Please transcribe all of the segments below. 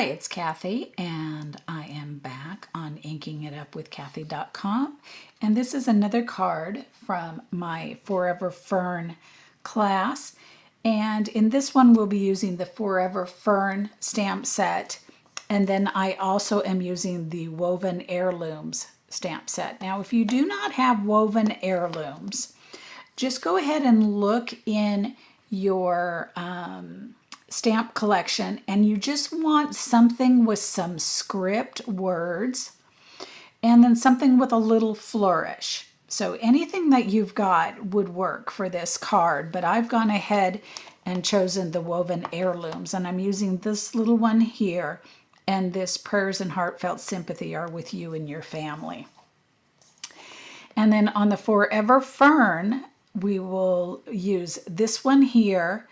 Hi, it's Cathy, and I am back on inkingitup.com, and this is another card from my Forever Fern class, and in this one we'll be using the Forever Fern stamp set, and then I also am using the Woven Heirlooms stamp set. Now, if you do not have Woven Heirlooms, just go ahead and look in your stamp collection, and you just want something with some script words and then something with a little flourish. So anything that you've got would work for this card, but I've gone ahead and chosen the Woven Heirlooms, and I'm using this little one here, and this Prayers and Heartfelt Sympathy are with you and your family. And then on the Forever Fern, we will use this one here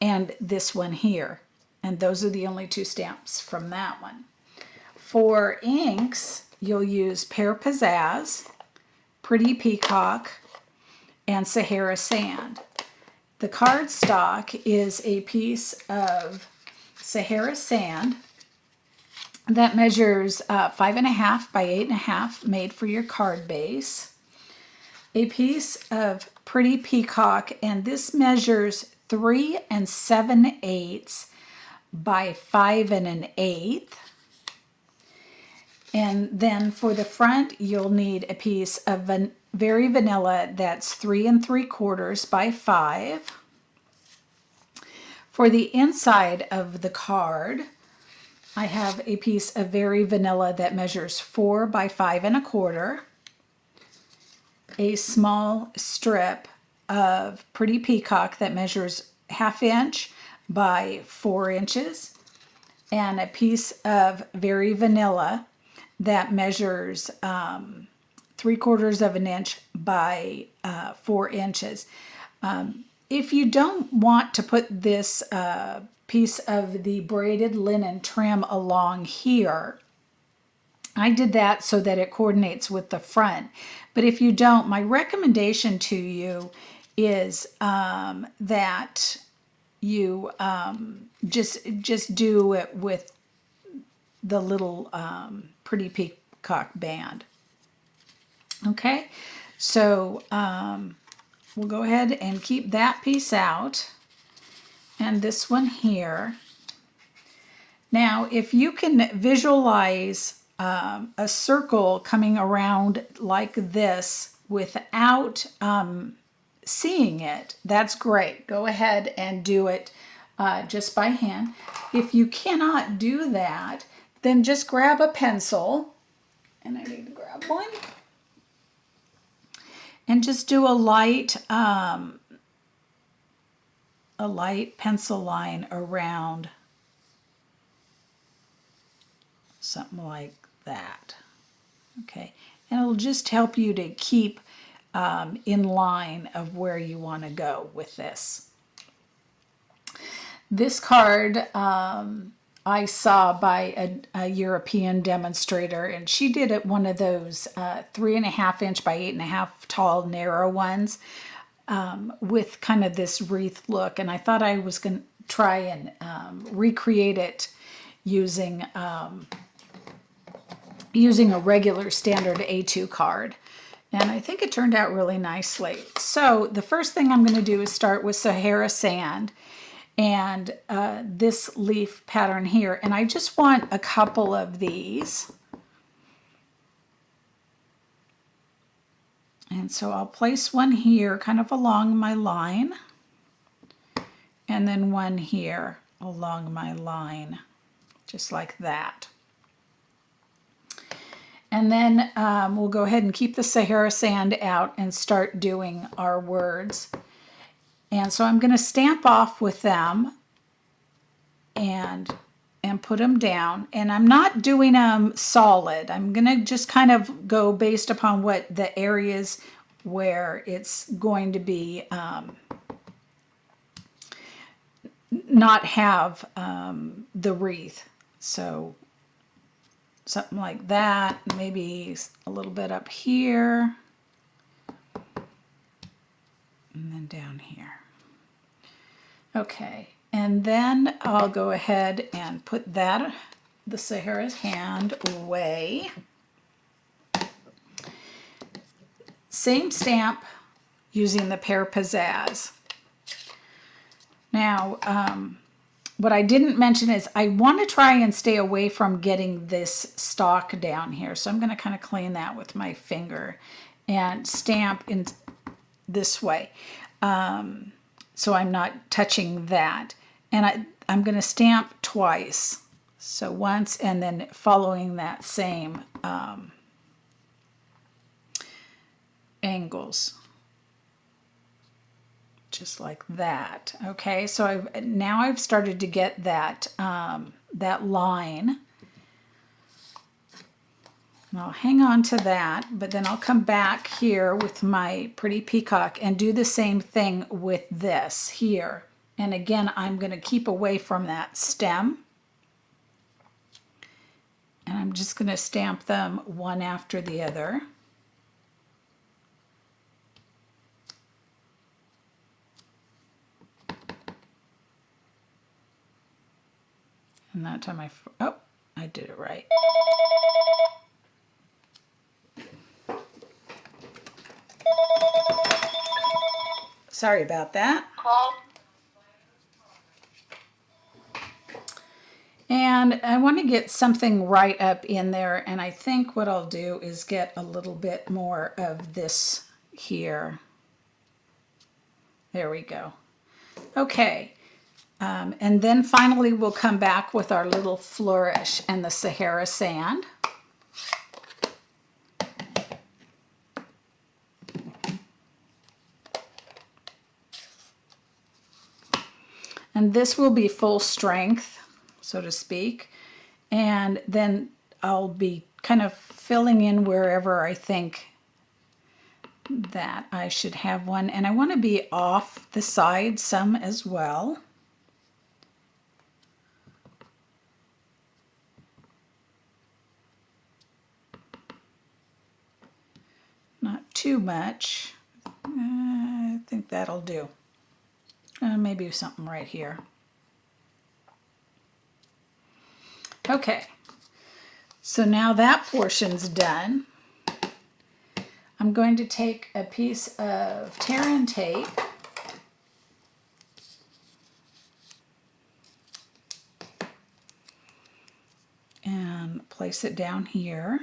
and this one here. And those are the only two stamps from that one. For inks, you'll use Pear Pizzazz, Pretty Peacock, and Sahara Sand. The cardstock is a piece of Sahara Sand that measures 5.5 by 8.5, made for your card base. A piece of Pretty Peacock, and this measures 3 7/8 by 5 1/8. And then for the front, you'll need a piece of Very Vanilla that's 3 3/4 by 5. For the inside of the card, I have a piece of Very Vanilla that measures 4 by 5 1/4. A small strip of Pretty Peacock that measures 1/2 inch by 4 inches, and a piece of Very Vanilla that measures 3/4 inch by 4 inches. If you don't want to put this piece of the braided linen trim along here, I did that so that it coordinates with the front. But if you don't, my recommendation to you is that you just do it with the little Pretty Peacock band. Okay, so we'll go ahead and keep that piece out, and this one here. Now, if you can visualize a circle coming around like this without seeing it, that's great. Go ahead and do it just by hand. If you cannot do that, then just grab a pencil, and I need to grab one, and just do a light pencil line around, something like that. Okay, and it'll just help you to keep in line of where you want to go with this. This card I saw by a European demonstrator, and she did it one of those 3.5 inch by 8.5 tall narrow ones with kind of this wreath look, and I thought I was going to try and recreate it using a regular standard A2 card, and I think it turned out really nicely. So the first thing I'm going to do is start with Sahara Sand and this leaf pattern here, and I just want a couple of these, and so I'll place one here kind of along my line, and then one here along my line, just like that. And then we'll go ahead and keep the Sahara Sand out and start doing our words. And so I'm going to stamp off with them and put them down. And I'm not doing them solid. I'm going to just kind of go based upon what the areas where it's going to be not have the wreath. So something like that, maybe a little bit up here, and then down here. Okay, and then I'll go ahead and put that the Sahara Sand away. Same stamp using the Pear Pizzazz. Now, what I didn't mention is I want to try and stay away from getting this stalk down here. So I'm going to kind of clean that with my finger and stamp in this way. So I'm not touching that. And I'm going to stamp twice. So once and then following that same angles. Just like that. Okay, so now I've started to get that that line. And I'll hang on to that, but then I'll come back here with my pretty peacock and do the same thing with this here. And again, I'm going to keep away from that stem. And I'm just going to stamp them one after the other. And that time I did it right. Sorry about that. And I want to get something right up in there, and I think what I'll do is get a little bit more of this here. There we go. Okay. And then finally we'll come back with our little flourish and the Sahara Sand. And this will be full strength, so to speak. And then I'll be kind of filling in wherever I think that I should have one. And I want to be off the side some as well. Not too much. I think that'll do. Maybe something right here. Okay, so now that portion's done. I'm going to take a piece of tear-in tape and place it down here.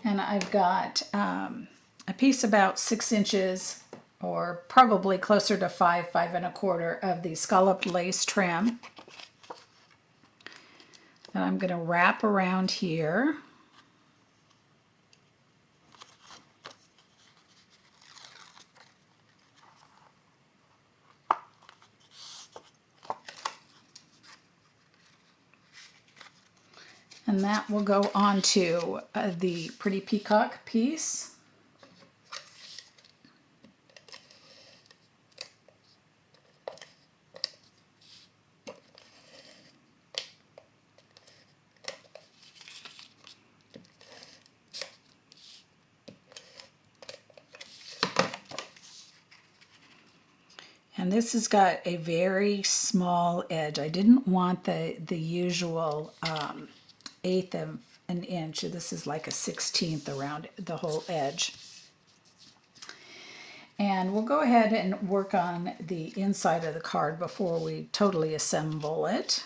And I've got a piece about 6 inches, or probably closer to 5 1/4 of the scalloped lace trim that I'm going to wrap around here. And that will go onto the pretty peacock piece. And this has got a very small edge. I didn't want the usual 1/8 of an inch. This is like a 1/16 around the whole edge. And we'll go ahead and work on the inside of the card before we totally assemble it.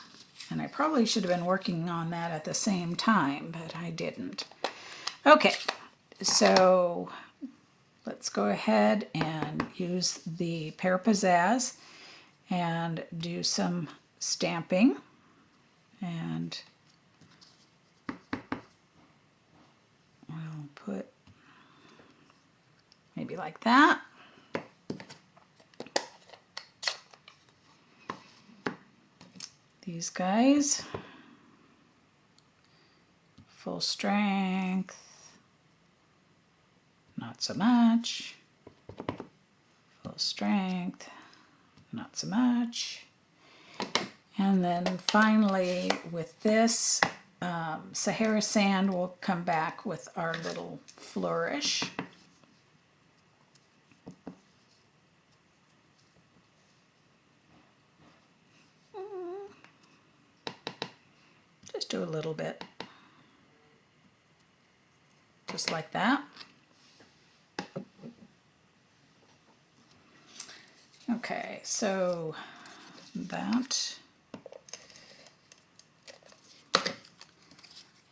And I probably should have been working on that at the same time, but I didn't. Okay, so let's go ahead and use the Pear Pizzazz and do some stamping. And we'll put maybe like that. These guys, full strength, not so much, full strength, not so much. And then finally with this Sahara Sand, we'll come back with our little flourish. Just do a little bit. Just like that. Okay, so that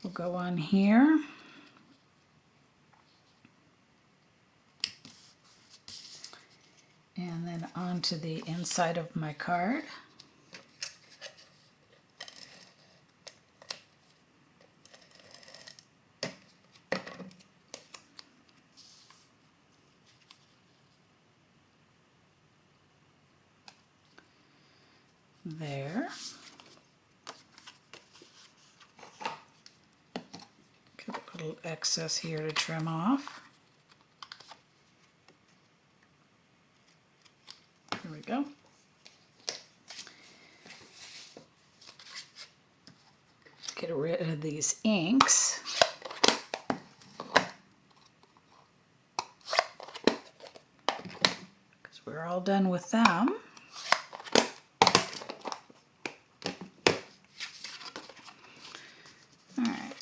will go on here. And then onto the inside of my card. There. Get a little excess here to trim off. There we go. Get rid of these inks. Because we're all done with them. Alright,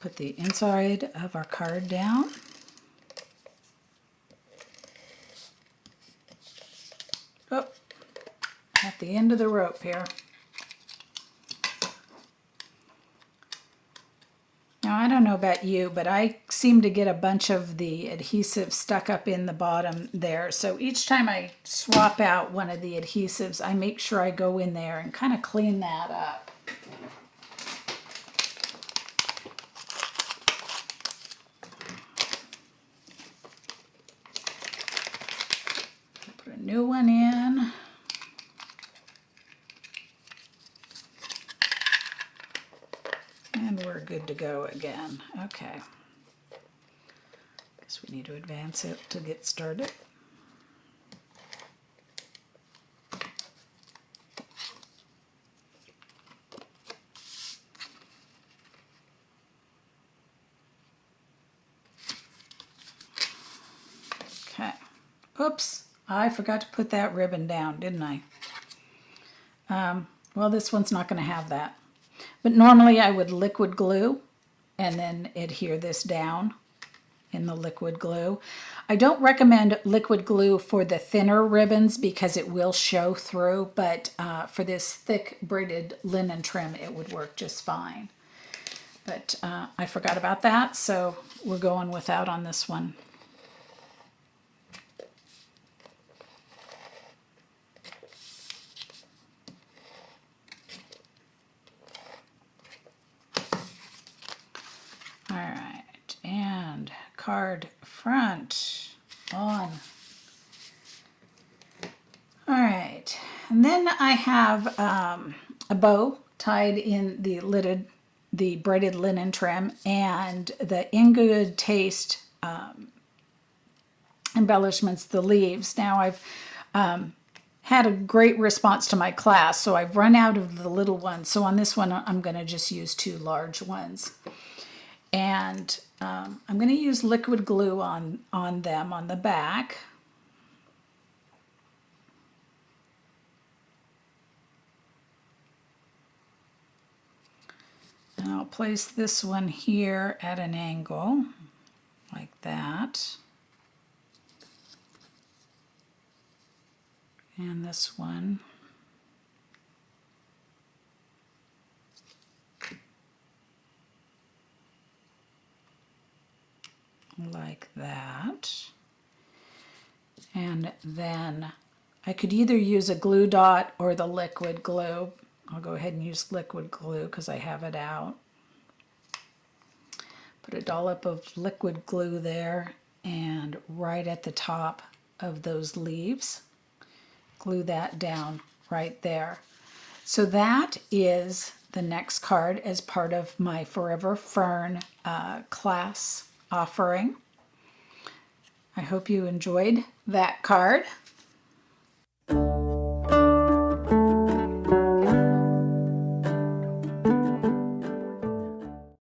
put the inside of our card down. Oh, at the end of the rope here. Now, I don't know about you, but I seem to get a bunch of the adhesive stuck up in the bottom there. So each time I swap out one of the adhesives, I make sure I go in there and kind of clean that up. Put a new one in. And we're good to go again. Okay. Guess we need to advance it to get started. Okay. Oops, I forgot to put that ribbon down, didn't I? Well, this one's not going to have that. But normally I would liquid glue and then adhere this down in the liquid glue. I don't recommend liquid glue for the thinner ribbons because it will show through, but for this thick braided linen trim, it would work just fine. But I forgot about that, so we're going without on this one. All right, and card front on. All right, and then I have a bow tied in the braided linen trim and the In Good Taste embellishments, the leaves. Now I've had a great response to my class, so I've run out of the little ones. So on this one, I'm going to just use 2 large ones. And I'm going to use liquid glue on them on the back. And I'll place this one here at an angle, like that. And this one. Like that. And then I could either use a glue dot or the liquid glue. I'll go ahead and use liquid glue because I have it out. Put a dollop of liquid glue there and right at the top of those leaves. Glue that down right there. So that is the next card as part of my Forever Fern class offering. I hope you enjoyed that card.